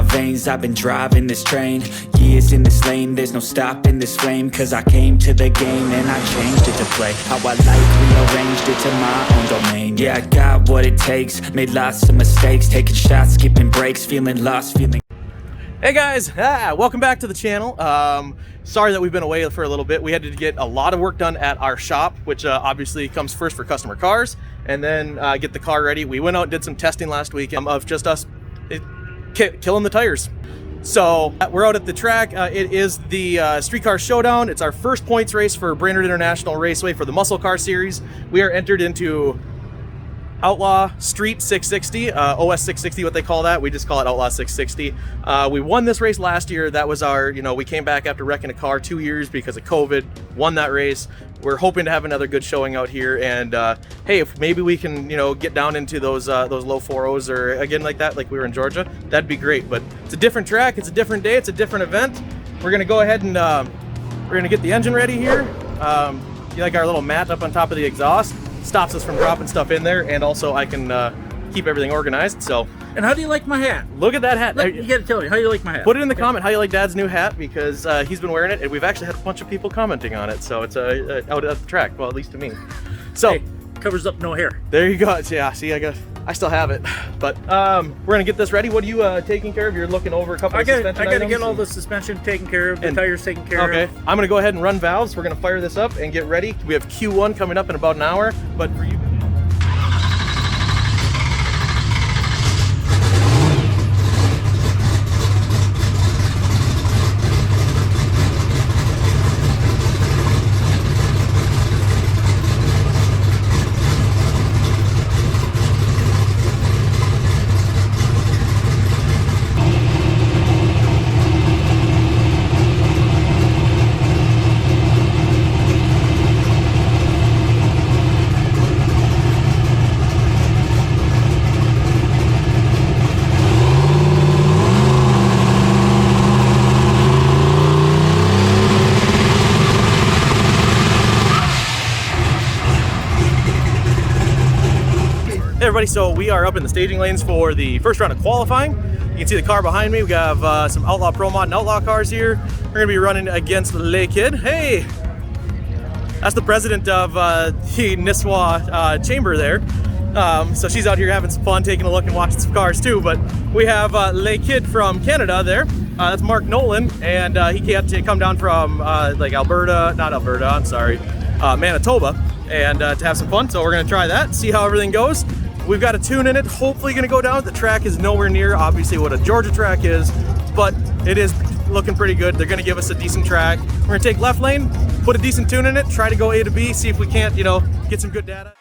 veins, I've been driving this train. Years in this lane, there's no stopping this flame. Cause I came to the game and I changed it to play how I like, rearranged it to my own domain. Yeah, I got what it takes, made lots of mistakes, taking shots, skipping breaks, feeling lost, feeling... Hey guys, welcome back to the channel. Sorry that we've been away for a little bit. We had to get a lot of work done at our shop, which obviously comes first for customer cars, and then get the car ready. We went out and did some testing last weekend of just us killing the tires. So we're out at the track. It is the Streetcar Showdown. It's our first points race for Brainerd International Raceway for the Muscle Car Series. We are entered into Outlaw Street 660, OS 660, what they call that. We just call it Outlaw 660. We won this race last year. That was our, we came back after wrecking a car 2 years because of COVID, won that race. We're hoping to have another good showing out here. And hey, if maybe we can, get down into those low 4.0s or again like that, like we were in Georgia, that'd be great. But it's a different track, it's a different day, it's a different event. We're gonna go ahead and we're gonna get the engine ready here. You like our little mat up on top of the exhaust? Stops us from dropping stuff in there, and also I can keep everything organized. So, and how do you like my hat? Look at that hat. You gotta tell me, how do you like my hat? Put it in the comment how you like Dad's new hat, because he's been wearing it, and we've actually had a bunch of people commenting on it. So it's out at the track, well, at least to me. So hey, covers up no hair. There you go. Yeah, see, I still have it, but we're gonna get this ready. What are you taking care of? You're looking over a couple of suspension items? I gotta get all the suspension taken care of, the tires taken care of. Okay, I'm gonna go ahead and run valves. We're gonna fire this up and get ready. We have Q1 coming up in about an hour, but for you. Hey everybody, so we are up in the staging lanes for the first round of qualifying. You can see the car behind me. We have some Outlaw Pro Mod and Outlaw cars here. We're gonna be running against Le Kid. Hey! That's the president of the Nisswa chamber there. So she's out here having some fun, taking a look and watching some cars too. But we have Le Kid from Canada there. That's Mark Nolan, and he had to come down from like Manitoba, and to have some fun. So we're gonna try that, see how everything goes. We've got a tune in it, hopefully gonna go down. The track is nowhere near, obviously, what a Georgia track is, but it is looking pretty good. They're gonna give us a decent track. We're gonna take left lane, put a decent tune in it, try to go A to B, see if we can't, get some good data.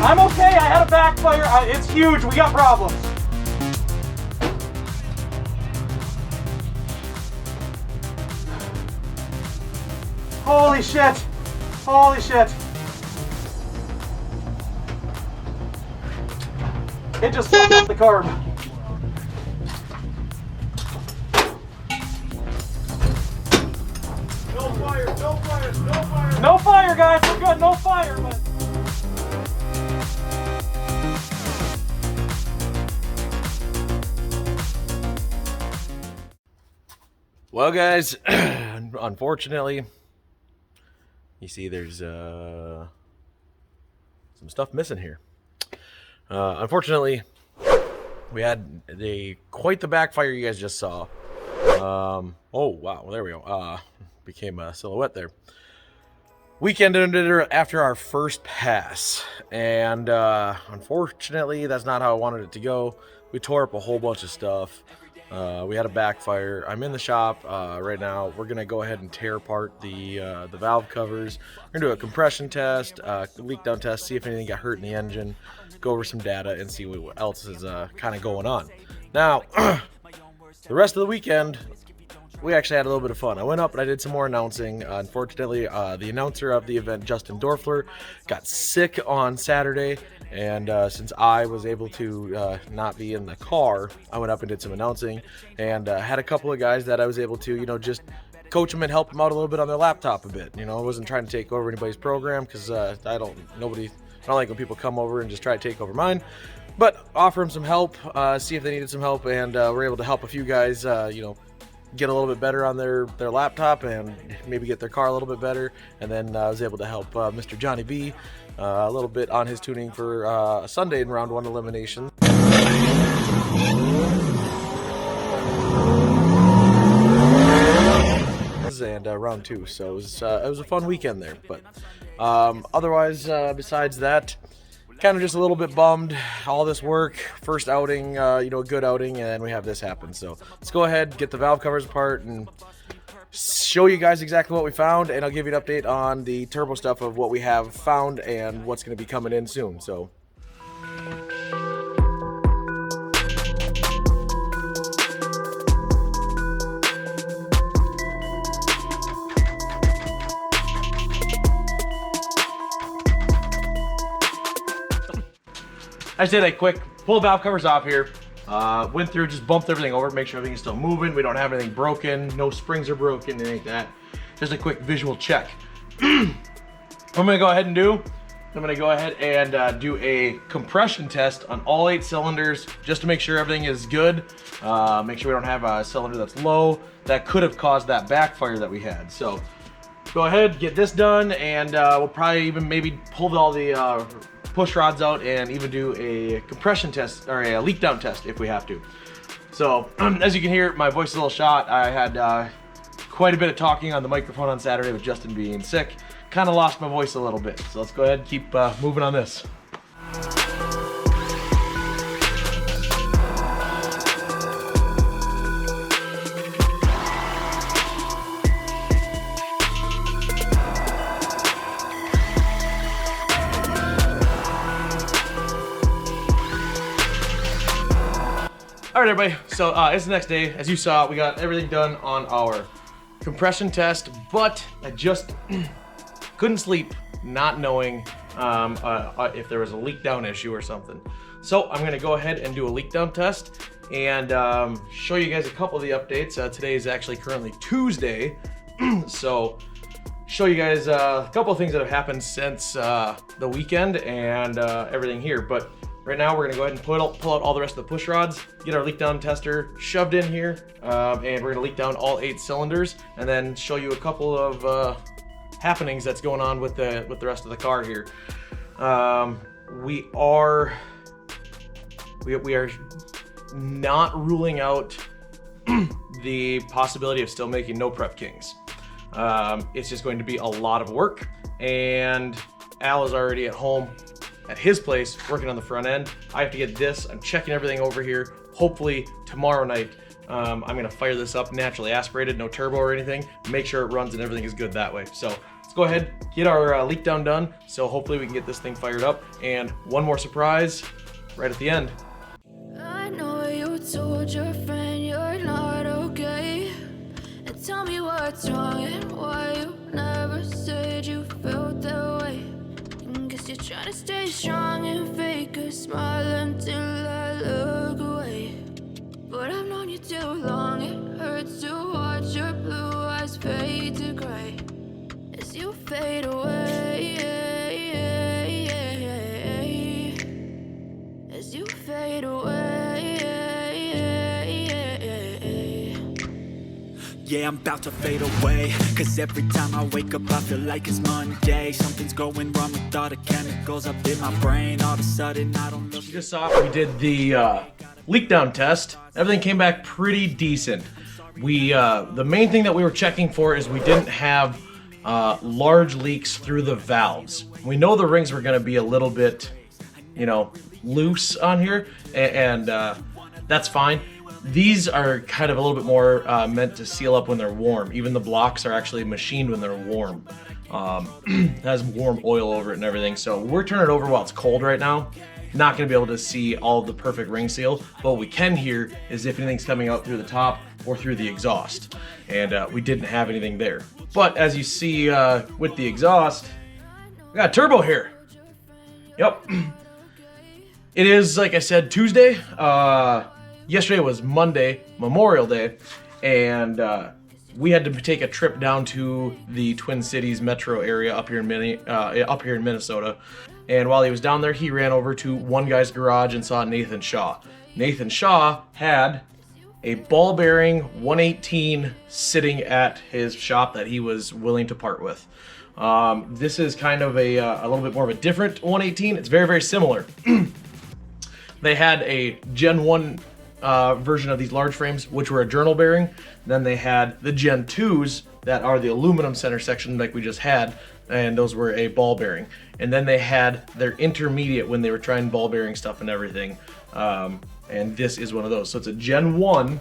I'm okay, I had a backfire. It's huge, we got problems. Holy shit. Holy shit. It just fucked up the carb. No fire, no fire, no fire. No fire, guys, we're good, no fire, but... Well, guys, unfortunately, you see there's some stuff missing here. Unfortunately, We had quite the backfire you guys just saw. Oh wow, well, there we go. Became a silhouette there. Weekend ended after our first pass, and unfortunately, that's not how I wanted it to go. We tore up a whole bunch of stuff. We had a backfire. I'm in the shop right now. We're gonna go ahead and tear apart the valve covers. We're gonna do a compression test, leak down test, see if anything got hurt in the engine, go over some data, and see what else is kind of going on. Now, the rest of the weekend, we actually had a little bit of fun. I went up and I did some more announcing. Unfortunately, the announcer of the event, Justin Dorfler, got sick on Saturday, and since I was able to not be in the car, I went up and did some announcing, and had a couple of guys that I was able to, you know, just coach them and help them out a little bit on their laptop a bit. You know, I wasn't trying to take over anybody's program, because I don't like when people come over and just try to take over mine. But offer them some help, see if they needed some help, and we're able to help a few guys, you know, get a little bit better on their laptop and maybe get their car a little bit better. And then I was able to help Mr. Johnny B a little bit on his tuning for Sunday in round 1 elimination. And round 2, so it was a fun weekend there. But otherwise, besides that, kind of just a little bit bummed. All this work, first outing, you know, a good outing, and then we have this happen. So let's go ahead, get the valve covers apart, and show you guys exactly what we found, and I'll give you an update on the turbo stuff of what we have found and what's going to be coming in soon. So I just did a quick pull valve covers off here. Went through, just bumped everything over, make sure everything's still moving. We don't have anything broken, no springs are broken, anything like that. Just a quick visual check. What I'm gonna go ahead and do, I'm gonna go ahead and do a compression test on all 8 cylinders, just to make sure everything is good. Make sure we don't have a cylinder that's low. That could have caused that backfire that we had. So go ahead, get this done, and we'll probably even maybe pull all the push rods out and even do a compression test or a leak down test if we have to. So as you can hear, my voice is a little shot. I had quite a bit of talking on the microphone on Saturday with Justin being sick. Kind of lost my voice a little bit. So let's go ahead and keep moving on this. All right, everybody, so it's the next day. As you saw, we got everything done on our compression test, but I just couldn't sleep not knowing if there was a leak down issue or something. So I'm gonna go ahead and do a leak down test and show you guys a couple of the updates. Today is actually currently Tuesday, so show you guys a couple of things that have happened since the weekend and everything here. But right now, we're gonna go ahead and pull out all the rest of the push rods, get our leak down tester shoved in here, and we're gonna leak down all 8 cylinders, and then show you a couple of happenings that's going on with the rest of the car here. We are not ruling out the possibility of still making no prep kings. It's just going to be a lot of work, and Al is already at home at his place working on the front end. I have to get this. I'm checking everything over here. Hopefully tomorrow night, I'm gonna fire this up naturally aspirated, no turbo or anything, make sure it runs and everything is good that way. So let's go ahead, get our leak down done. So hopefully we can get this thing fired up. And one more surprise right at the end. I know you told your friend you're not okay, and tell me what's wrong and why you never said you felt that way. Guess you're trying to stay strong and fake a smile until I look away. But I've known you too long, it hurts to watch your blue eyes fade to gray as you fade away, as you fade away. Yeah, I'm about to fade away, cause every time I wake up I feel like it's Monday. Something's going wrong with all the chemicals up in my brain. All of a sudden I don't look. You just saw we did the leak down test. Everything came back pretty decent. The main thing that we were checking for is we didn't have large leaks through the valves. We know the rings were going to be a little bit, loose on here, and that's fine. These are kind of a little bit more meant to seal up when they're warm. Even the blocks are actually machined when they're warm. It has warm oil over it and everything. So we're turning it over while it's cold right now. Not going to be able to see all of the perfect ring seal, but what we can hear is if anything's coming out through the top or through the exhaust. And we didn't have anything there. But as you see with the exhaust, we got a turbo here. Yep. It is, like I said, Tuesday. Yesterday was Monday, Memorial Day, and we had to take a trip down to the Twin Cities metro area up here in Minnesota. And while he was down there, he ran over to one guy's garage and saw Nathan Shaw. Nathan Shaw had a ball bearing 118 sitting at his shop that he was willing to part with. This is kind of a little bit more of a different 118. It's very, very similar. They had a Gen 1 version of these large frames, which were a journal bearing. Then they had the Gen 2s that are the aluminum center section like we just had, and those were a ball bearing. And then they had their intermediate when they were trying ball bearing stuff and everything. And this is one of those. So it's a Gen 1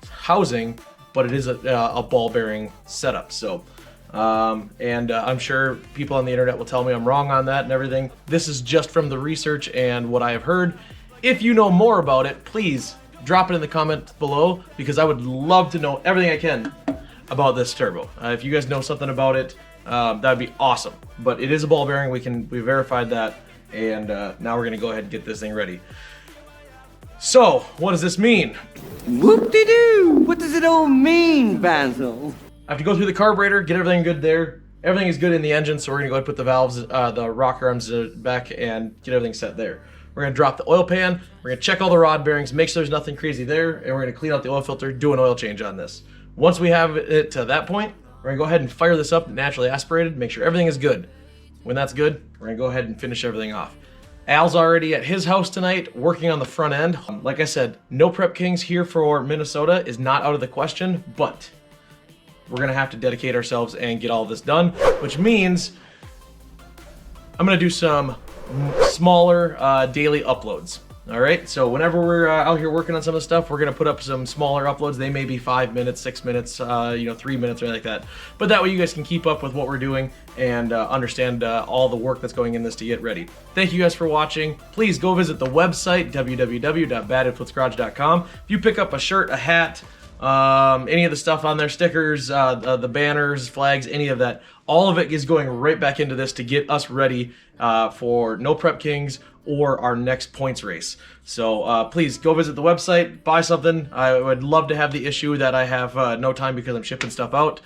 housing, but it is a ball bearing setup. So, I'm sure people on the internet will tell me I'm wrong on that and everything. This is just from the research and what I have heard. If you know more about it, please drop it in the comments below, because I would love to know everything I can about this turbo. If you guys know something about it, that'd be awesome. But it is a ball bearing. We verified that, and now we're gonna go ahead and get this thing ready. So, what does this mean? Whoop-de-doo! What does it all mean, Basil? I have to go through the carburetor, get everything good there. Everything is good in the engine, so we're gonna go ahead and put the valves, the rocker arms back, and get everything set there. We're gonna drop the oil pan, we're gonna check all the rod bearings, make sure there's nothing crazy there, and we're gonna clean out the oil filter, do an oil change on this. Once we have it to that point, we're gonna go ahead and fire this up naturally aspirated, make sure everything is good. When that's good, we're gonna go ahead and finish everything off. Al's already at his house tonight, working on the front end. Like I said, no Prep Kings here for Minnesota is not out of the question, but we're gonna have to dedicate ourselves and get all this done, which means I'm gonna do some smaller daily uploads. All right, so whenever we're out here working on some of the stuff, we're gonna put up some smaller uploads. They may be 5 minutes, 6 minutes, 3 minutes, or like that. But that way you guys can keep up with what we're doing and understand all the work that's going in this to get ready. Thank you guys for watching. Please go visit the website, www.badinfluencesgarage.com. If you pick up a shirt, a hat, any of the stuff on there, stickers, the banners, flags, any of that, all of it is going right back into this to get us ready for No Prep Kings or our next points race. So please go visit the website, buy something. I would love to have the issue that I have no time because I'm shipping stuff out.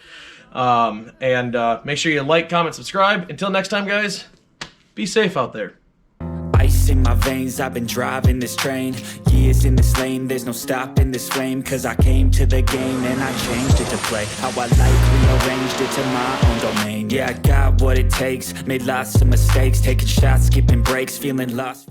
And make sure you like, comment, subscribe. Until next time, guys, be safe out there. Ice in my veins, I've been driving this train. Years in this lane, there's no stopping this flame. Cause I came to the game and I changed it to play how I like, rearranged it to my own domain. Yeah, I got what it takes, made lots of mistakes, taking shots, skipping breaks, feeling lost.